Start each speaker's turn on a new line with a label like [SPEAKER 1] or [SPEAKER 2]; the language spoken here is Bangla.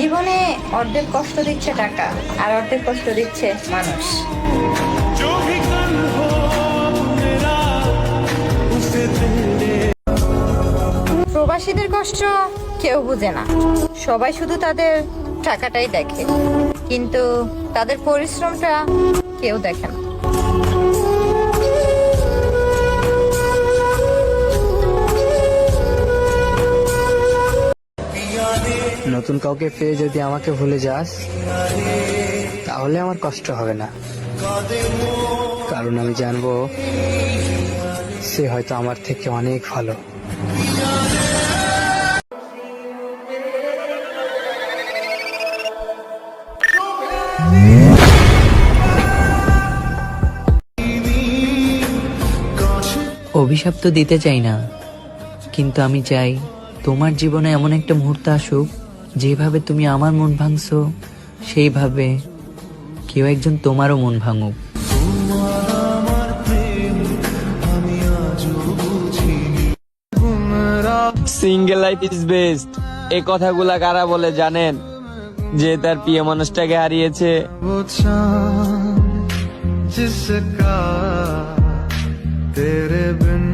[SPEAKER 1] জীবনে অর্ধেক কষ্ট দিচ্ছে টাকা, আর অর্ধেক কষ্ট দিচ্ছে মানুষ। প্রবাসীদের কষ্ট কেউ বুঝে না, সবাই শুধু তাদের টাকাটাই দেখে, কিন্তু তাদের পরিশ্রমটা কেউ দেখে না।
[SPEAKER 2] নতুন কাউকে পেয়ে যদি আমাকে ভুলে যাস, তাহলে আমার কষ্ট হবে না, কারণ আমি জানবো সে হয়তো আমার থেকে অনেক ভালো।
[SPEAKER 3] অভিশাপ তো দিতে চাই না, কিন্তু আমি চাই তোমার জীবনে এমন একটা মুহূর্ত আসুক, যেভাবে তুমি আমার মন ভাঙছো সেইভাবে কেউ একজন তোমারও মন ভাঙুক।
[SPEAKER 4] সিঙ্গেল লাইফ ইজ বেস্ট, এই কথাগুলা কারা বলে জানেন? যে তার প্রিয় মানুষটাকে হারিয়েছে।
[SPEAKER 5] जिसका तेरे बिन